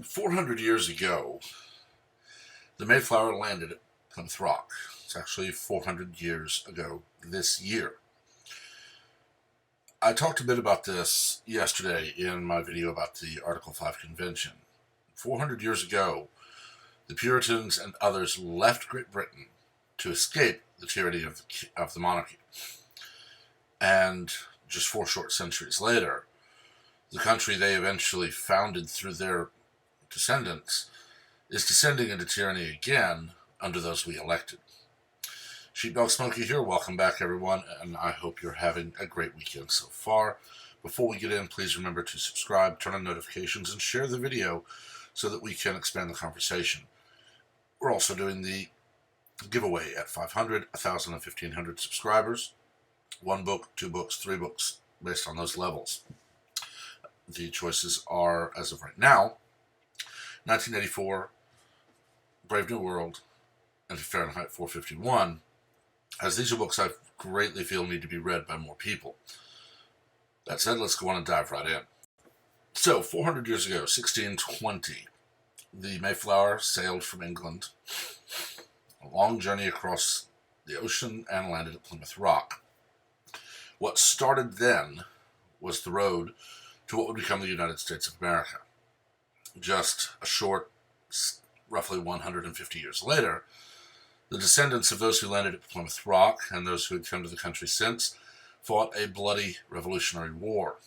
400 years ago, the Mayflower landed at Plymouth Rock. It's actually 400 years ago this year. I talked a bit about this yesterday in my video about the Article 5 Convention. 400 years ago, the Puritans and others left Great Britain to escape the tyranny of the monarchy. And just 4 short centuries later, the country they eventually founded through their descendants is descending into tyranny again under those we elected. Sheepdog Smokey here. Welcome back, everyone, and I hope you're having a great weekend so far. Before we get in, please remember to subscribe, turn on notifications, and share the video so that we can expand the conversation. We're also doing the giveaway at 500, 1,000, and 1,500 subscribers. 1 book, 2 books, 3 books, based on those levels. The choices are, as of right now, 1984, Brave New World, and Fahrenheit 451, as these are books I greatly feel need to be read by more people. That said, let's go on and dive right in. So, 400 years ago, 1620, the Mayflower sailed from England, a long journey across the ocean, and landed at Plymouth Rock. What started then was the road to what would become the United States of America. Just a short, roughly 150 years later, the descendants of those who landed at Plymouth Rock and those who had come to the country since fought a bloody Revolutionary War.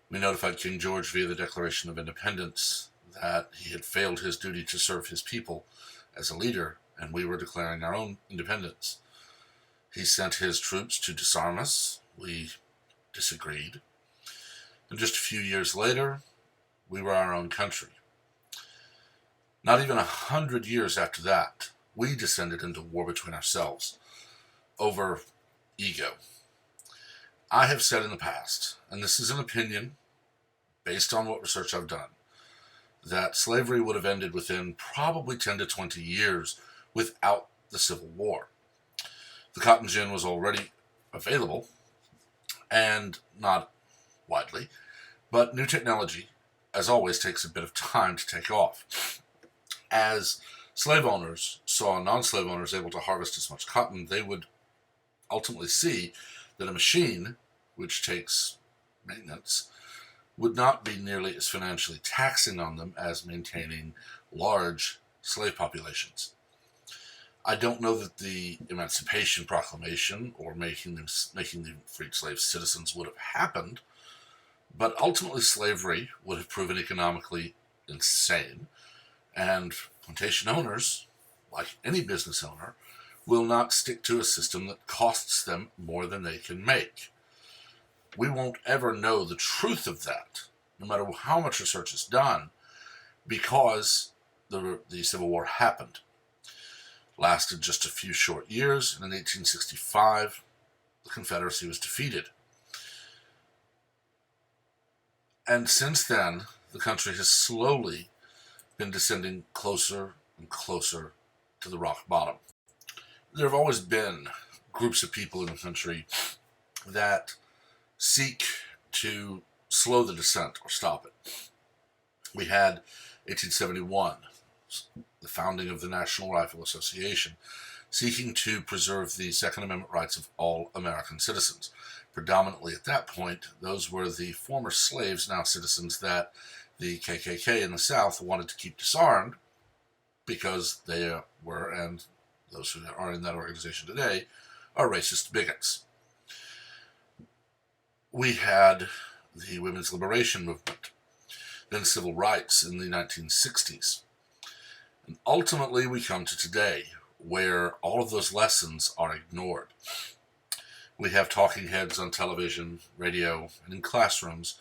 We notified King George via the Declaration of Independence that he had failed his duty to serve his people as a leader, and we were declaring our own independence. He sent his troops to disarm us. We disagreed. And just a few years later, we were our own country. Not even 100 years after that, we descended into war between ourselves over ego. I have said in the past, and this is an opinion based on what research I've done, that slavery would have ended within probably 10 to 20 years without the Civil War. The cotton gin was already available, and not widely, but new technology, as always, takes a bit of time to take off. As slave owners saw non-slave owners able to harvest as much cotton, they would ultimately see that a machine, which takes maintenance, would not be nearly as financially taxing on them as maintaining large slave populations. I don't know that the Emancipation Proclamation or making the freed slaves citizens would have happened, but ultimately slavery would have proven economically insane, and plantation owners, like any business owner, will not stick to a system that costs them more than they can make. We won't ever know the truth of that, no matter how much research is done, because the Civil War happened. Lasted just a few short years, and in 1865, the Confederacy was defeated. And since then, the country has slowly been descending closer and closer to the rock bottom. There have always been groups of people in the country that seek to slow the descent or stop it. We had 1871, the founding of the National Rifle Association, seeking to preserve the Second Amendment rights of all American citizens. Predominantly at that point, those were the former slaves, now citizens, that the KKK in the South wanted to keep disarmed because they were, and those who are in that organization today, are racist bigots. We had the women's liberation movement, then civil rights in the 1960s. And ultimately, we come to today, where all of those lessons are ignored. We have talking heads on television, radio, and in classrooms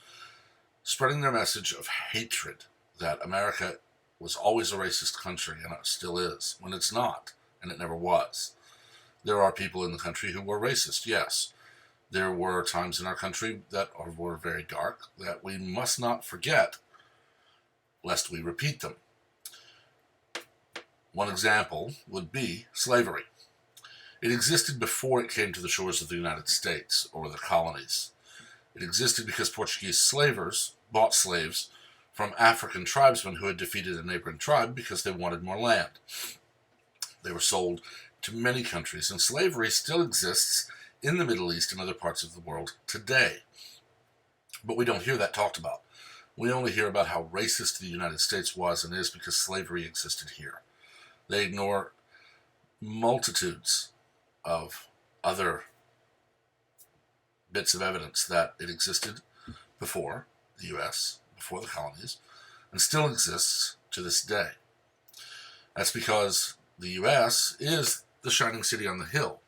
spreading their message of hatred that America was always a racist country, and it still is, when it's not, and it never was. There are people in the country who were racist, yes. There were times in our country that were very dark that we must not forget, lest we repeat them. One example would be slavery. It existed before it came to the shores of the United States or the colonies. It existed because Portuguese slavers bought slaves from African tribesmen who had defeated a neighboring tribe because they wanted more land. They were sold to many countries, and slavery still exists in the Middle East and other parts of the world today. But we don't hear that talked about. We only hear about how racist the United States was and is because slavery existed here. They ignore multitudes of other bits of evidence that it existed before the U.S., before the colonies, and still exists to this day. That's because the U.S. is the shining city on the hill,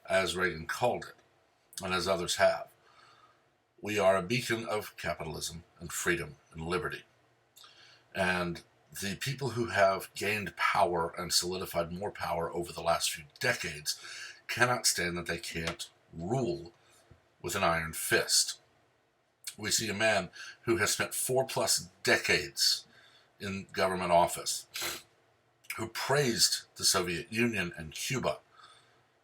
as Reagan called it, and as others have. We are a beacon of capitalism and freedom and liberty. And the people who have gained power and solidified more power over the last few decades cannot stand that they can't rule with an iron fist. We see a man who has spent 4+ decades in government office, who praised the Soviet Union and Cuba,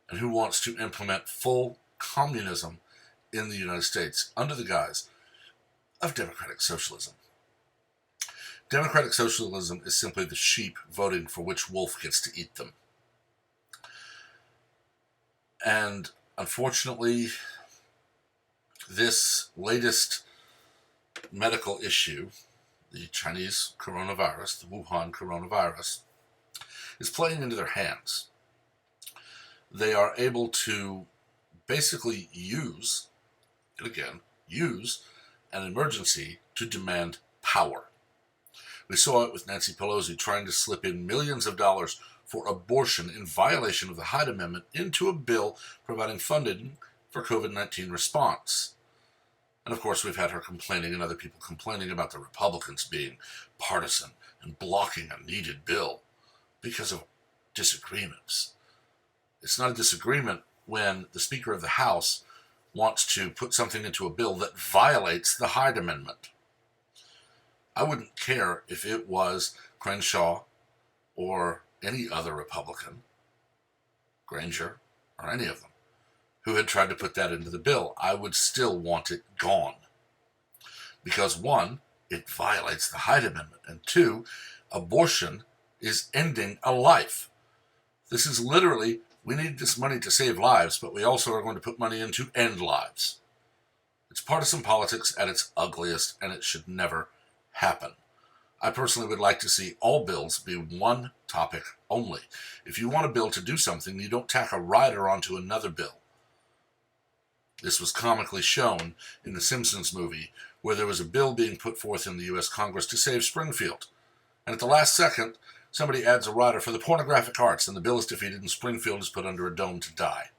and who wants to implement full communism in the United States under the guise of democratic socialism. Democratic socialism is simply the sheep voting for which wolf gets to eat them. And unfortunately, this latest medical issue, the Chinese coronavirus, the Wuhan coronavirus, is playing into their hands. They are able to basically use an emergency to demand power. We saw it with Nancy Pelosi trying to slip in millions of dollars for abortion in violation of the Hyde Amendment into a bill providing funding for COVID-19 response. And of course, we've had her complaining and other people complaining about the Republicans being partisan and blocking a needed bill because of disagreements. It's not a disagreement when the Speaker of the House wants to put something into a bill that violates the Hyde Amendment. I wouldn't care if it was Crenshaw or any other Republican, Granger, or any of them, who had tried to put that into the bill. I would still want it gone. Because one, it violates the Hyde Amendment, and two, abortion is ending a life. This is literally, we need this money to save lives, but we also are going to put money in to end lives. It's partisan politics at its ugliest, and it should never happen. I personally would like to see all bills be one topic only. If you want a bill to do something, you don't tack a rider onto another bill. This was comically shown in the Simpsons movie, where there was a bill being put forth in the U.S. Congress to save Springfield. And at the last second, somebody adds a rider for the pornographic arts, and the bill is defeated, and Springfield is put under a dome to die.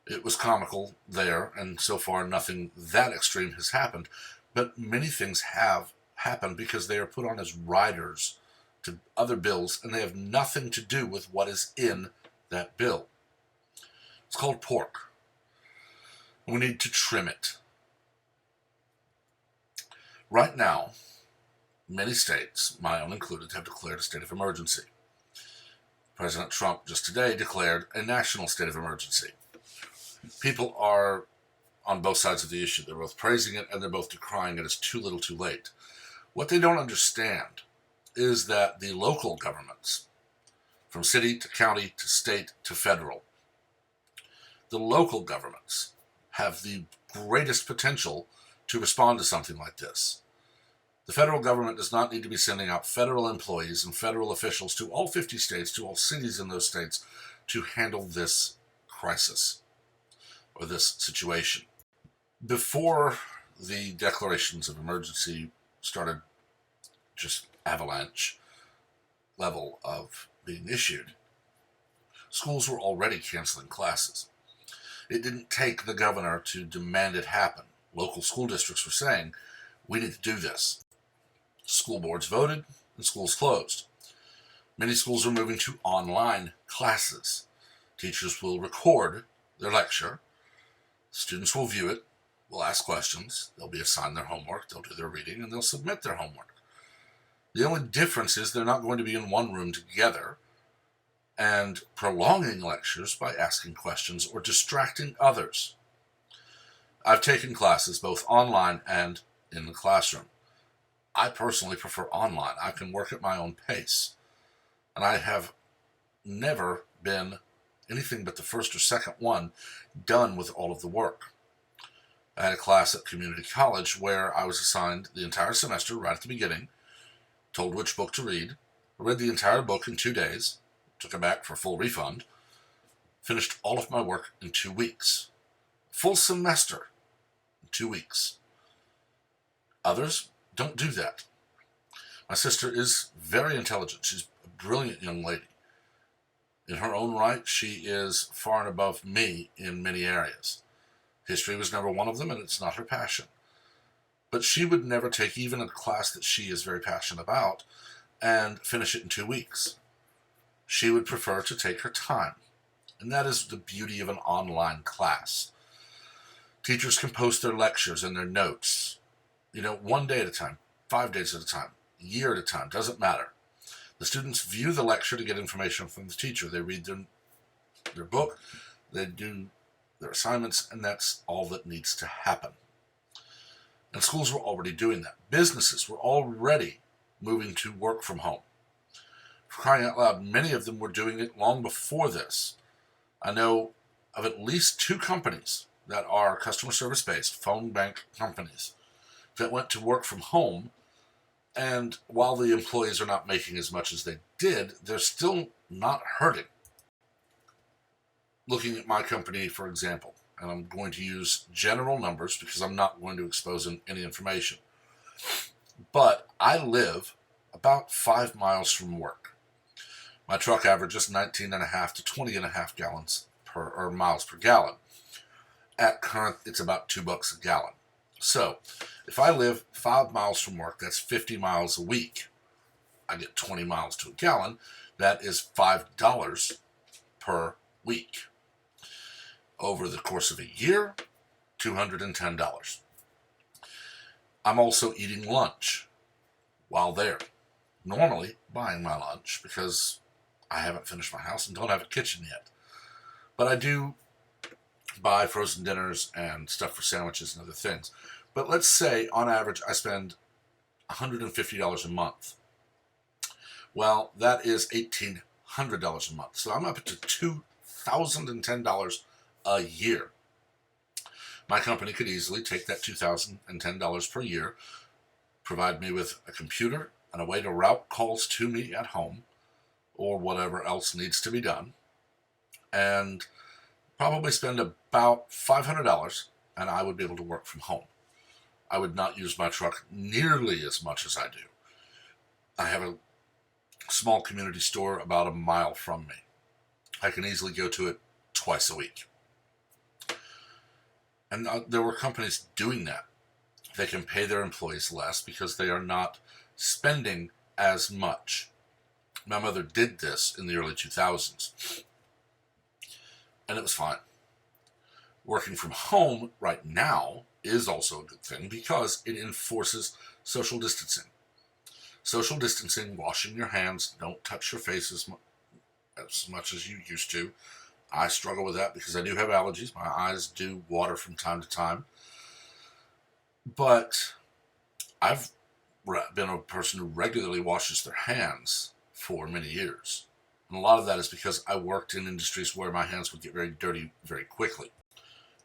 It was comical there, and so far nothing that extreme has happened, but many things have happened because they are put on as riders to other bills, and they have nothing to do with what is in that bill. It's called pork. We need to trim it. Right now, many states, my own included, have declared a state of emergency. President Trump just today declared a national state of emergency. People are on both sides of the issue. They're both praising it and they're both decrying it as too little too late. What they don't understand is that the local governments, from city to county to state to federal, the local governments have the greatest potential to respond to something like this. The federal government does not need to be sending out federal employees and federal officials to all 50 states, to all cities in those states, to handle this crisis or this situation. Before the declarations of emergency started just avalanche level of being issued, schools were already canceling classes. It didn't take the governor to demand it happen. Local school districts were saying, we need to do this. School boards voted and schools closed. Many schools are moving to online classes. Teachers will record their lecture. Students will view it, will ask questions, they'll be assigned their homework, they'll do their reading, and they'll submit their homework. The only difference is they're not going to be in one room together and prolonging lectures by asking questions or distracting others. I've taken classes both online and in the classroom. I personally prefer online. I can work at my own pace. And I have never been anything but the first or second one done with all of the work. I had a class at community college where I was assigned the entire semester right at the beginning, told which book to read, read the entire book in 2 days, took it back for full refund, finished all of my work in 2 weeks. Full semester in 2 weeks. Others don't do that. My sister is very intelligent. She's a brilliant young lady. In her own right, she is far and above me in many areas. History was never one of them, and it's not her passion. But she would never take even a class that she is very passionate about and finish it in 2 weeks. She would prefer to take her time. And that is the beauty of an online class. Teachers can post their lectures and their notes, 1 day at a time, 5 days at a time, a year at a time, doesn't matter. The students view the lecture to get information from the teacher. They read their book, they do their assignments, and that's all that needs to happen. And schools were already doing that. Businesses were already moving to work from home. For crying out loud, many of them were doing it long before this. I know of at least 2 companies that are customer service based, phone bank companies, that went to work from home. And while the employees are not making as much as they did, they're still not hurting. Looking at my company, for example, and I'm going to use general numbers because I'm not going to expose any information. But I live about 5 miles from work. My truck averages 19.5 to 20.5 gallons miles per gallon. At current, it's about $2 a gallon. So, if I live 5 miles from work, that's 50 miles a week. I get 20 miles to a gallon. That is $5 per week. Over the course of a year, $210. I'm also eating lunch while there. Normally buying my lunch because I haven't finished my house and don't have a kitchen yet. But I do buy frozen dinners and stuff for sandwiches and other things. But let's say, on average, I spend $150 a month. Well, that is $1,800 a month. So I'm up to $2,010 a year. My company could easily take that $2,010 per year, provide me with a computer and a way to route calls to me at home, or whatever else needs to be done, and probably spend about $500, and I would be able to work from home. I would not use my truck nearly as much as I do. I have a small community store about a mile from me. I can easily go to it twice a week. And there were companies doing that. They can pay their employees less because they are not spending as much. My mother did this in the early 2000s, and it was fine. Working from home right now is also a good thing because it enforces social distancing. Social distancing, washing your hands, don't touch your face as much as you used to. I struggle with that because I do have allergies. My eyes do water from time to time. But I've been a person who regularly washes their hands for many years. And a lot of that is because I worked in industries where my hands would get very dirty very quickly.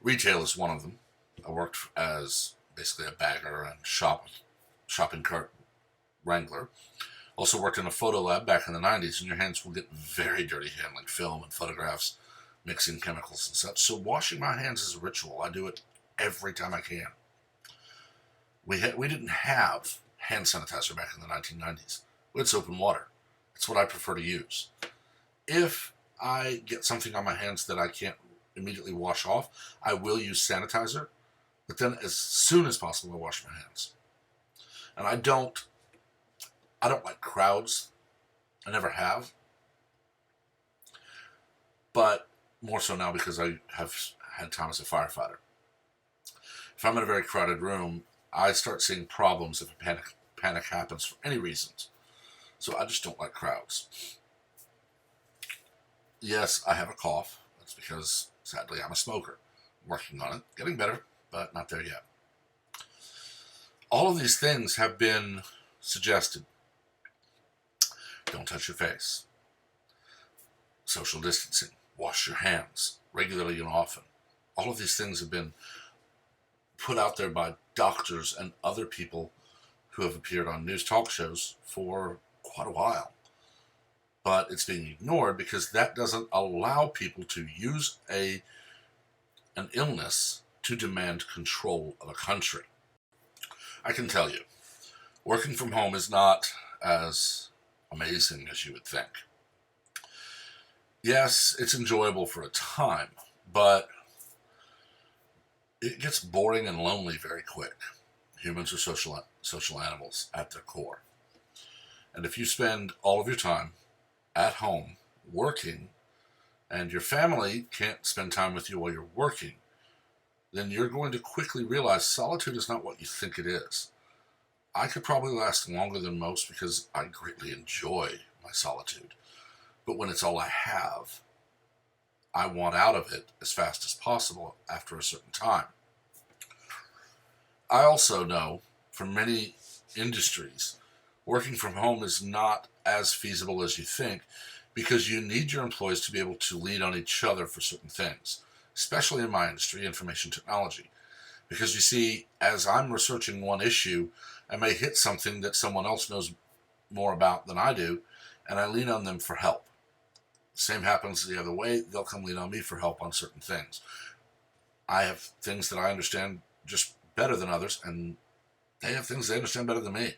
Retail is one of them. I worked as basically a bagger and shopping cart wrangler. Also worked in a photo lab back in the 90s, and your hands will get very dirty handling film and photographs, mixing chemicals and such. So washing my hands is a ritual. I do it every time I can. We didn't have hand sanitizer back in the 1990s. We had soap and water. It's what I prefer to use. If I get something on my hands that I can't immediately wash off, I will use sanitizer, but then as soon as possible I wash my hands. And I don't like crowds. I never have. But more so now because I have had time as a firefighter. If I'm in a very crowded room, I start seeing problems if a panic happens for any reasons. So I just don't like crowds. Yes, I have a cough. That's because, sadly, I'm a smoker. I'm working on it. Getting better, but not there yet. All of these things have been suggested. Don't touch your face. Social distancing. Wash your hands regularly and often. All of these things have been put out there by doctors and other people who have appeared on news talk shows for quite a while. But it's being ignored because that doesn't allow people to use an illness to demand control of a country. I can tell you, working from home is not as amazing as you would think. Yes, it's enjoyable for a time, but it gets boring and lonely very quick. Humans are social animals at their core. And if you spend all of your time at home working and your family can't spend time with you while you're working, then you're going to quickly realize solitude is not what you think it is. I could probably last longer than most because I greatly enjoy my solitude. But when it's all I have, I want out of it as fast as possible after a certain time. I also know from many industries, working from home is not as feasible as you think because you need your employees to be able to lean on each other for certain things, especially in my industry, information technology. Because you see, as I'm researching one issue, I may hit something that someone else knows more about than I do, and I lean on them for help. Same happens the other way. They'll come lean on me for help on certain things. I have things that I understand just better than others, and they have things they understand better than me.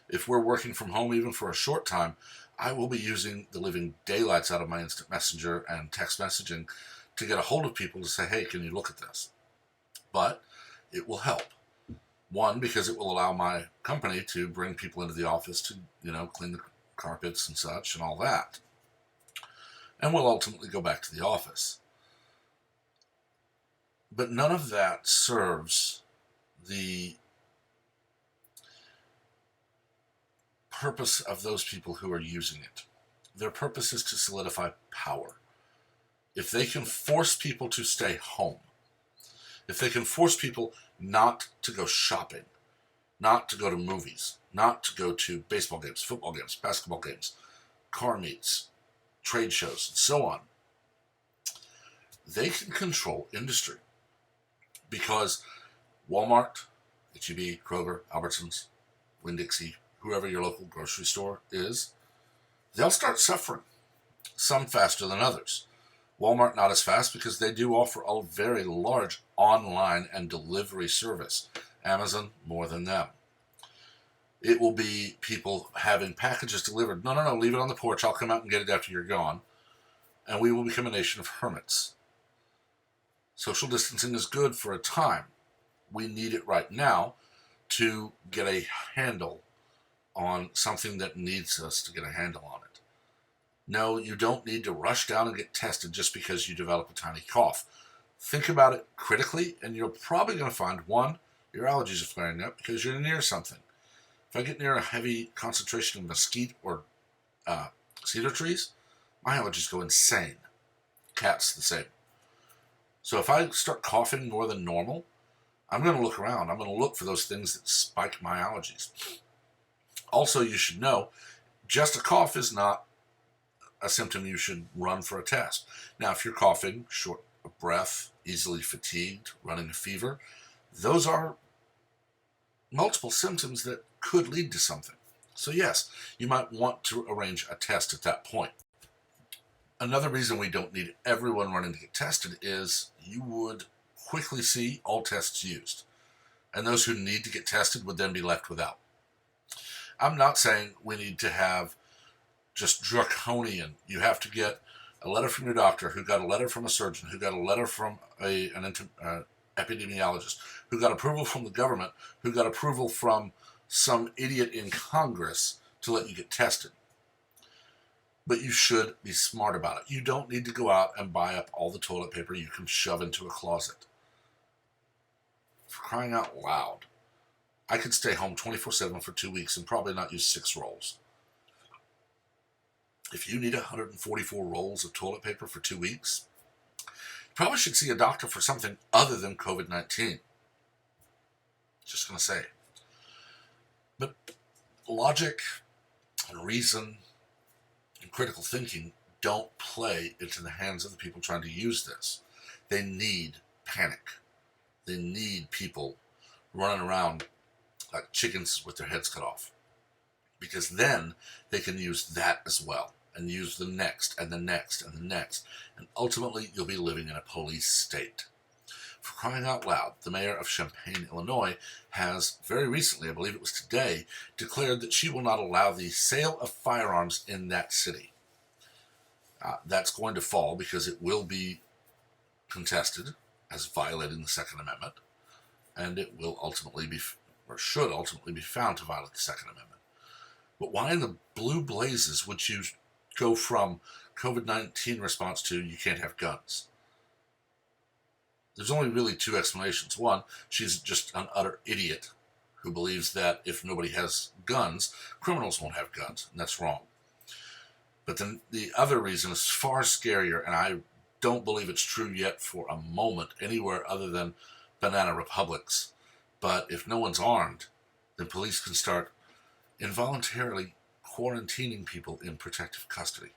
If we're working from home even for a short time, I will be using the living daylights out of my instant messenger and text messaging to get a hold of people to say, hey, can you look at this? But it will help. One, because it will allow my company to bring people into the office to, clean the carpets and such and all that. And we'll ultimately go back to the office. But none of that serves the purpose of those people who are using it. Their purpose is to solidify power. If they can force people to stay home, if they can force people not to go shopping, not to go to movies, not to go to baseball games, football games, basketball games, car meets, trade shows, and so on, they can control industry. Because Walmart, H-E-B, Kroger, Albertsons, Winn-Dixie, whoever your local grocery store is, they'll start suffering, some faster than others. Walmart not as fast because they do offer a very large online and delivery service. Amazon more than them. It will be people having packages delivered. No, leave it on the porch. I'll come out and get it after you're gone. And we will become a nation of hermits. Social distancing is good for a time. We need it right now to get a handle on something that needs us to get a handle on it. No, you don't need to rush down and get tested just because you develop a tiny cough. Think about it critically, and you're probably going to find, one, your allergies are flaring up because you're near something. If I get near a heavy concentration of mesquite or cedar trees, my allergies go insane. Cats the same. So if I start coughing more than normal, I'm going to look around. I'm going to look for those things that spike my allergies. Also, you should know, just a cough is not a symptom you should run for a test. Now, if you're coughing, short of breath, easily fatigued, running a fever, those are multiple symptoms that could lead to something. So yes, you might want to arrange a test at that point. Another reason we don't need everyone running to get tested is you would quickly see all tests used. And those who need to get tested would then be left without. I'm not saying we need to have just draconian. You have to get a letter from your doctor, who got a letter from a surgeon, who got a letter from an epidemiologist, who got approval from the government, who got approval from some idiot in Congress to let you get tested. But you should be smart about it. You don't need to go out and buy up all the toilet paper you can shove into a closet. For crying out loud. I could stay home 24/7 for 2 weeks and probably not use 6 rolls. If you need 144 rolls of toilet paper for 2 weeks, you probably should see a doctor for something other than COVID-19. Just going to say. But Logic and reason and critical thinking don't play into the hands of the people trying to use this. They need panic. They need people running around like chickens with their heads cut off. Because then they can use that as well, and use the next, and the next, and the next. And ultimately, you'll be living in a police state. For crying out loud, the mayor of Champaign, Illinois, has very recently, I believe it was today, declared that she will not allow the sale of firearms in that city. That's going to fall because it will be contested as violating the Second Amendment, and it will ultimately be, or should ultimately be found to violate the Second Amendment. But why in the blue blazes would you go from COVID-19 response to you can't have guns? There's only really two explanations. One, she's just an utter idiot who believes that if nobody has guns, criminals won't have guns, and that's wrong. But then the other reason is far scarier, and I don't believe it's true yet for a moment anywhere other than banana republics. But if no one's armed, then police can start involuntarily quarantining people in protective custody.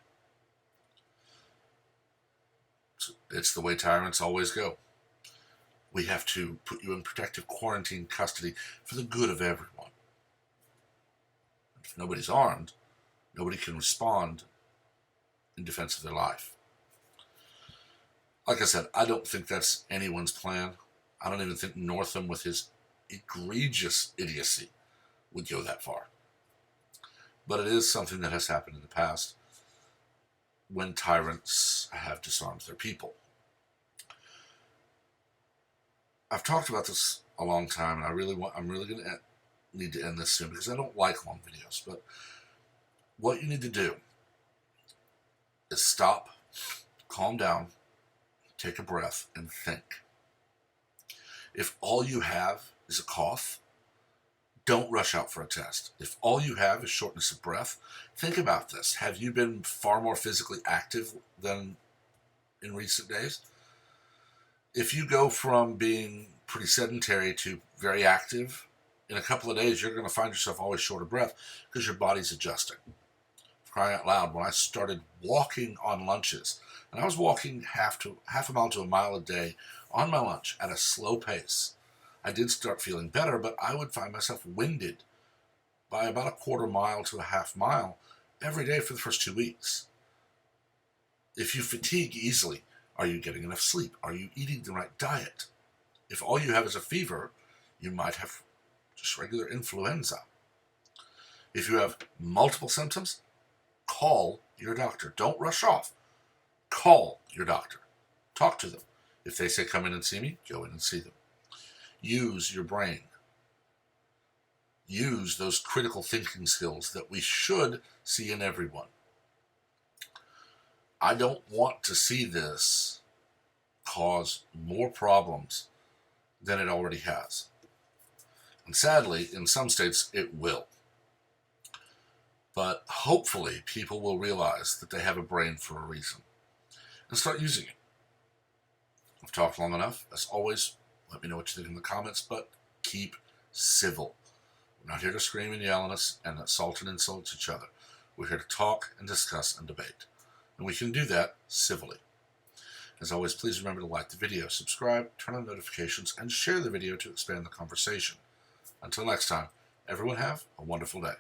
It's the way tyrants always go. We have to put you in protective quarantine custody for the good of everyone. If nobody's armed, nobody can respond in defense of their life. Like I said, I don't think that's anyone's plan. I don't even think Northam, with his egregious idiocy, would go that far. But it is something that has happened in the past when tyrants have disarmed their people. I've talked about this a long time, and I'm really going to need to end this soon because I don't like long videos. But what you need to do is stop, calm down, take a breath, and think. If all you have is a cough, don't rush out for a test. If all you have is shortness of breath, think about this. Have you been far more physically active than in recent days? If you go from being pretty sedentary to very active, in a couple of days you're going to find yourself always short of breath because your body's adjusting. For crying out loud, when I started walking on lunches, and I was walking half a mile to a mile a day on my lunch at a slow pace, I did start feeling better, but I would find myself winded by about a quarter mile to a half mile every day for the first 2 weeks. If you fatigue easily, are you getting enough sleep? Are you eating the right diet? If all you have is a fever, you might have just regular influenza. If you have multiple symptoms, call your doctor. Don't rush off. Call your doctor. Talk to them. If they say come in and see me, go in and see them. Use your brain. Use those critical thinking skills that we should see in everyone. I don't want to see this cause more problems than it already has. And sadly, in some states, it will. But hopefully, people will realize that they have a brain for a reason and start using it. I've talked long enough. As always, let me know what you think in the comments, but keep civil. We're not here to scream and yell at us and assault and insult each other. We're here to talk and discuss and debate. And we can do that civilly. As always, please remember to like the video, subscribe, turn on notifications, and share the video to expand the conversation. Until next time, everyone have a wonderful day.